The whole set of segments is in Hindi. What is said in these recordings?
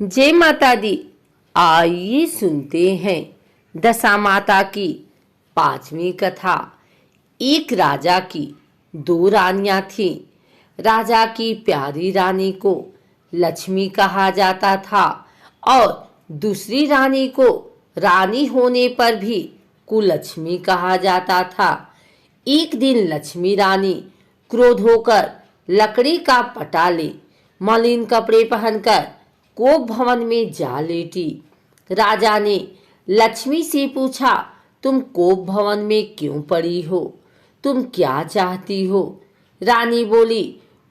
जय माता दी। आइए सुनते हैं दशा माता की 5वीं कथा। एक राजा की 2 रानियां थीं। राजा की प्यारी रानी को लक्ष्मी कहा जाता था और दूसरी रानी को रानी होने पर भी कुलक्ष्मी कहा जाता था। एक दिन लक्ष्मी रानी क्रोध होकर लकड़ी का पटा ले मलिन कपड़े पहनकर कोप भवन में जा लेटी। राजा ने लक्ष्मी से पूछा, तुम कोप भवन में क्यों पड़ी हो? तुम क्या चाहती हो? रानी बोली,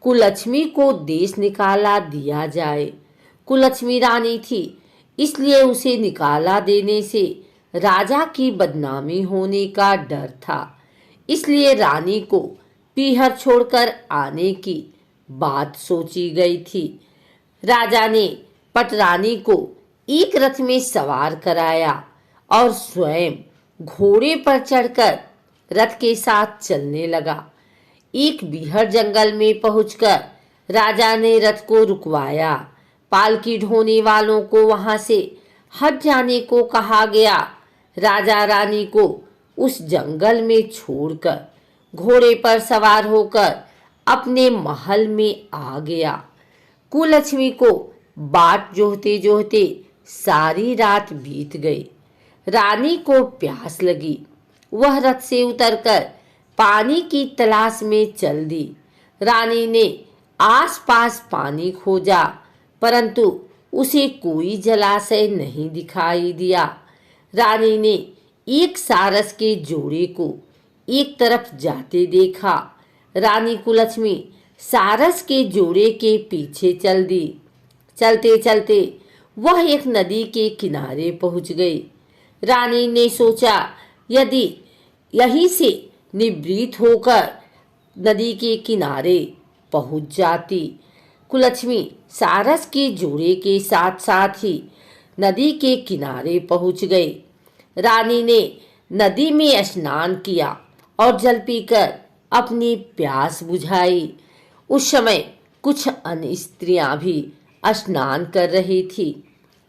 कुलक्ष्मी को देश निकाला दिया जाए। कुलक्ष्मी रानी थी, इसलिए उसे निकाला देने से राजा की बदनामी होने का डर था। इसलिए रानी को पीहर छोड़कर आने की बात सोची गई थी। राजा ने पटरानी को एक रथ में सवार कराया और स्वयं घोड़े पर चढ़कर रथ के साथ चलने लगा। एक बीहड़ जंगल में पहुंचकर राजा ने रथ को रुकवाया। पालकी ढोने वालों को वहां से हट जाने को कहा गया। राजा रानी को उस जंगल में छोड़कर घोड़े पर सवार होकर अपने महल में आ गया। कुलक्ष्मी को बाट जोहते जोहते सारी रात बीत गई। रानी को प्यास लगी। वह रथ से उतरकर पानी की तलाश में चल दी। रानी ने आसपास पानी खोजा, परंतु उसे कोई जलाशय नहीं दिखाई दिया। रानी ने एक सारस के जोड़े को एक तरफ जाते देखा। रानी कुलक्ष्मी सारस के जोड़े के पीछे चल दी। चलते चलते वह एक नदी के किनारे पहुंच गई। रानी ने सोचा, यदि यहीं से निवृत्त होकर नदी के किनारे पहुंच जाती। कुलक्ष्मी सारस के जोड़े के साथ साथ ही नदी के किनारे पहुंच गई। रानी ने नदी में स्नान किया और जल पीकर अपनी प्यास बुझाई। उस समय कुछ अन्य स्त्रियां भी स्नान कर रही थी।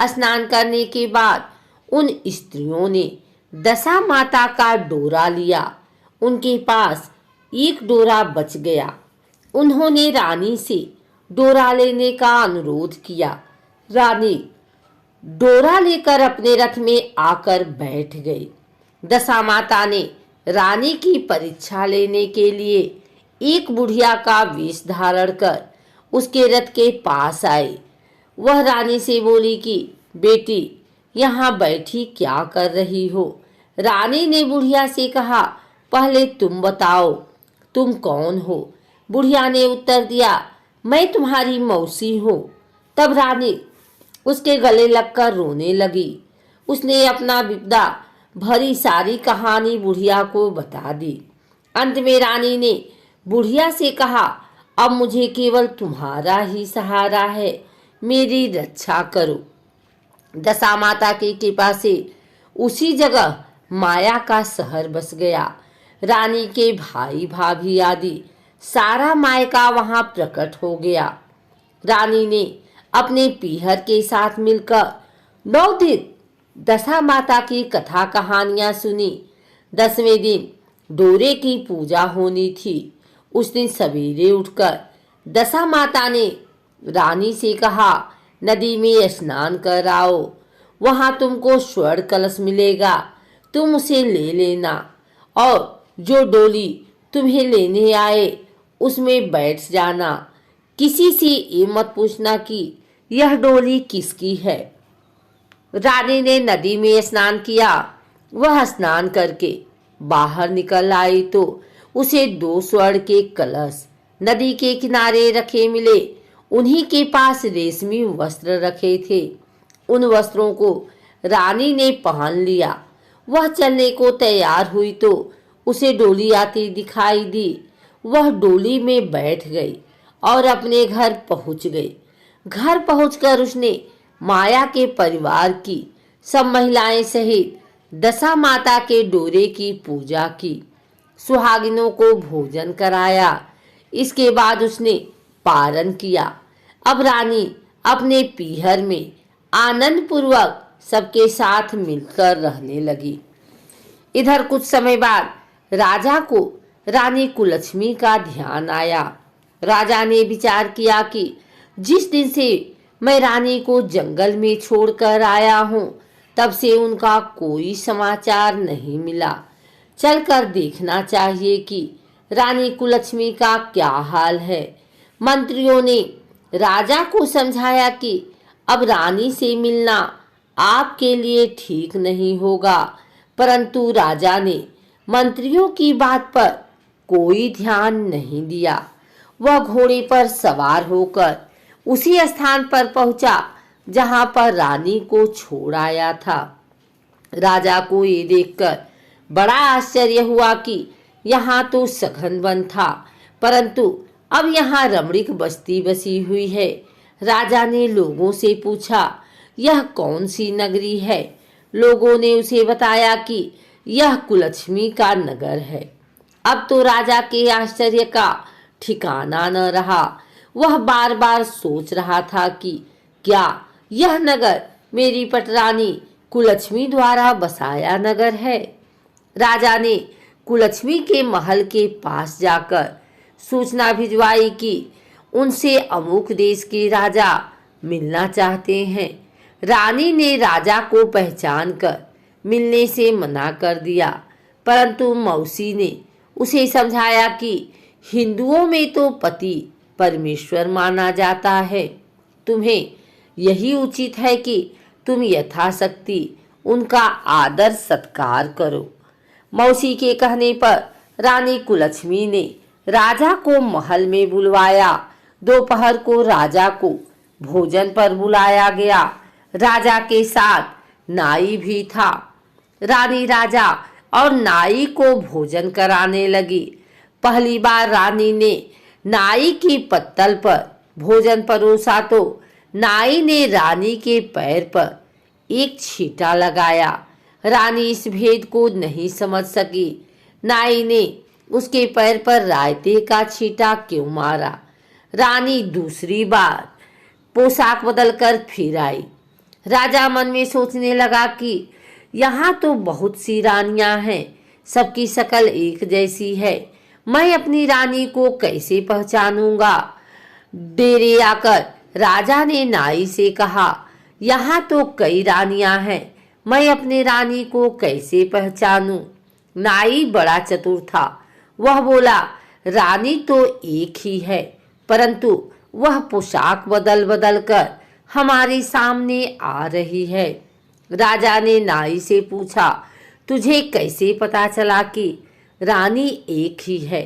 स्नान करने के बाद उन स्त्रियों ने दशा माता का डोरा लिया। उनके पास एक डोरा बच गया। उन्होंने रानी से डोरा लेने का अनुरोध किया। रानी डोरा लेकर अपने रथ में आकर बैठ गई। दशा माता ने रानी की परीक्षा लेने के लिए एक बुढ़िया का वेश धारण कर उसके रथ के पास आई। वह रानी से बोली कि बेटी, यहाँ बैठी क्या कर रही हो? रानी ने बुढ़िया से कहा, पहले तुम बताओ, तुम कौन हो? बुढ़िया ने उत्तर दिया, मैं तुम्हारी मौसी हूँ। तब रानी उसके गले लगकर रोने लगी। उसने अपना विपदा भरी सारी कहानी बुढ़िया को बता दी। अंत में रानी ने बुढ़िया से कहा, अब मुझे केवल तुम्हारा ही सहारा है, मेरी रक्षा करो। दशा माता की कृपा से उसी जगह माया का शहर बस गया। रानी के भाई भाभी आदि सारा मायका वहां प्रकट हो गया। रानी ने अपने पीहर के साथ मिलकर 9 दिन दशा माता की कथा कहानियां सुनी। 10वें दिन डोरे की पूजा होनी थी। उस दिन सवेरे उठकर दशा माता ने रानी से कहा, नदी में स्नान कर आओ, वहां तुमको स्वर्ण कलश मिलेगा, तुम उसे ले लेना और जो डोली तुम्हें लेने आए उसमें बैठ जाना। किसी से ये मत पूछना कि यह डोली किसकी है। रानी ने नदी में स्नान किया। वह स्नान करके बाहर निकल आई तो उसे 2 स्वर्ण के कलश नदी के किनारे रखे मिले। उन्हीं के पास रेशमी वस्त्र रखे थे। उन वस्त्रों को रानी ने पहन लिया। वह चलने को तैयार हुई तो उसे डोली आती दिखाई दी। वह डोली में बैठ गई और अपने घर पहुंच गई। घर पहुंचकर उसने माया के परिवार की सब महिलाएं सहित दशा माता के डोरे की पूजा की। सुहागिनों को भोजन कराया। इसके बाद उसने पारण किया। अब रानी अपने पीहर में आनंद पूर्वक सबके साथ मिलकर रहने लगी। इधर कुछ समय बाद राजा को रानी कुलक्ष्मी का ध्यान आया। राजा ने विचार किया कि जिस दिन से मैं रानी को जंगल में छोड़कर आया हूँ, तब से उनका कोई समाचार नहीं मिला। चलकर देखना चाहिए कि रानी कुलक्ष्मी का क्या हाल है। मंत्रियों ने राजा को समझाया कि अब रानी से मिलना आपके लिए ठीक नहीं होगा, परंतु राजा ने मंत्रियों की बात पर कोई ध्यान नहीं दिया। वह घोड़े पर सवार होकर उसी स्थान पर पहुंचा जहां पर रानी को छोड़ आया था। राजा को ये देखकर बड़ा आश्चर्य हुआ कि यहाँ तो सघन वन था, परंतु अब यहाँ रमणीक बस्ती बसी हुई है। राजा ने लोगों से पूछा, यह कौन सी नगरी है? लोगों ने उसे बताया कि यह कुलक्ष्मी का नगर है। अब तो राजा के आश्चर्य का ठिकाना न रहा। वह बार बार सोच रहा था कि क्या यह नगर मेरी पटरानी कुलक्ष्मी द्वारा बसाया नगर है? राजा ने कुलक्ष्मी के महल के पास जाकर सूचना भिजवाई कि उनसे अमुक देश के राजा मिलना चाहते हैं। रानी ने राजा को पहचान कर मिलने से मना कर दिया, परंतु मौसी ने उसे समझाया कि हिंदुओं में तो पति परमेश्वर माना जाता है। तुम्हें यही उचित है कि तुम यथाशक्ति उनका आदर सत्कार करो। मौसी के कहने पर रानी कुलक्ष्मी ने राजा को महल में बुलवाया। दोपहर को राजा को भोजन पर बुलाया गया। राजा के साथ नाई भी था। रानी राजा और नाई को भोजन कराने लगी। पहली बार रानी ने नाई की पत्तल पर भोजन परोसा तो नाई ने रानी के पैर पर एक छींटा लगाया। रानी इस भेद को नहीं समझ सकी। नाई ने उसके पैर पर रायते का छींटा क्यों मारा? रानी दूसरी बार पोशाक बदलकर फिर आई। राजा मन में सोचने लगा कि यहाँ तो बहुत सी रानियां हैं, सबकी शक्ल एक जैसी है। मैं अपनी रानी को कैसे पहचानूंगा? डेरे आकर राजा ने नाई से कहा, यहाँ तो कई रानियां हैं, मैं अपने रानी को कैसे पहचानूं? नाई बड़ा चतुर था। वह बोला, रानी तो एक ही है, परंतु वह पोशाक बदल बदल कर हमारे सामने आ रही है। राजा ने नाई से पूछा, तुझे कैसे पता चला कि रानी एक ही है?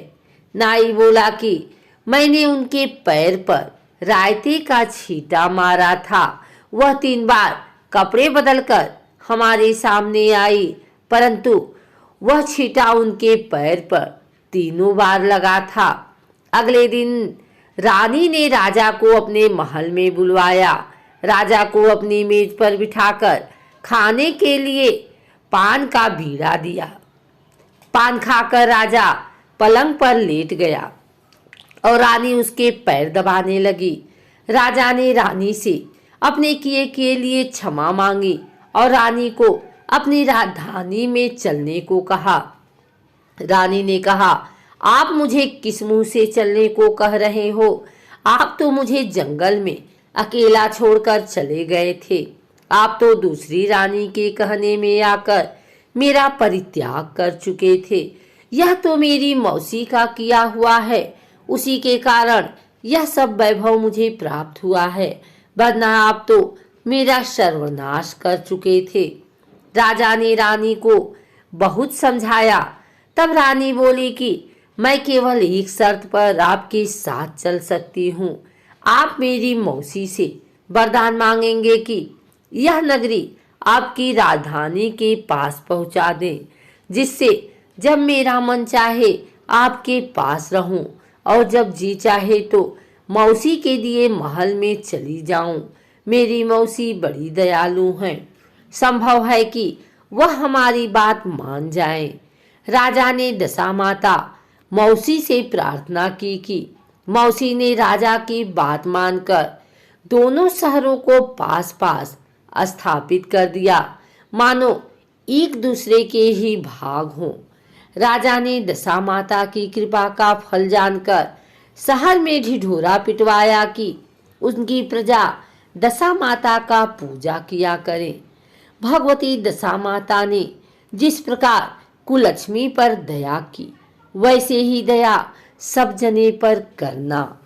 नाई बोला कि मैंने उनके पैर पर रायते का छींटा मारा था। वह 3 बार कपड़े बदलकर हमारे सामने आई, परंतु वह छींटा उनके पैर पर 3 बार लगा था। अगले दिन रानी ने राजा को अपने महल में बुलवाया। राजा को अपनी मेज पर बिठाकर खाने के लिए पान का बीड़ा दिया। पान खाकर राजा पलंग पर लेट गया और रानी उसके पैर दबाने लगी। राजा ने रानी से अपने किए के लिए क्षमा मांगी और रानी को अपनी राजधानी में चलने को कहा। रानी ने कहा, आप मुझे किस मुंह से चलने को कह रहे हो? आप तो मुझे जंगल में अकेला छोड़कर चले गए थे। आप तो दूसरी रानी के कहने में आकर मेरा परित्याग कर चुके थे। यह तो मेरी मौसी का किया हुआ है, उसी के कारण यह सब वैभव मुझे प्राप्त हुआ है, वरना आप तो मेरा सर्वनाश कर चुके थे। राजा ने रानी को बहुत समझाया। तब रानी बोली कि मैं केवल एक शर्त पर आपके साथ चल सकती हूँ। आप मेरी मौसी से वरदान मांगेंगे कि यह नगरी आपकी राजधानी के पास पहुँचा दें, जिससे जब मेरा मन चाहे आपके पास रहूं और जब जी चाहे तो मौसी के दिए महल में चली जाऊं। मेरी मौसी बड़ी दयालु हैं, संभव है कि वह हमारी बात मान जाएं। राजा ने दशा माता मौसी से प्रार्थना की कि मौसी ने राजा की बात मानकर दोनों शहरों को पास पास स्थापित कर दिया, मानो एक दूसरे के ही भाग हों। राजा ने दशा माता की कृपा का फल जानकर शहर में ढिढोरा पिटवाया कि उनकी प्रजा दशा माता का पूजा किया करे। भगवती दशा माता ने जिस प्रकार कुलक्ष्मी पर दया की, वैसे ही दया सब जने पर करना।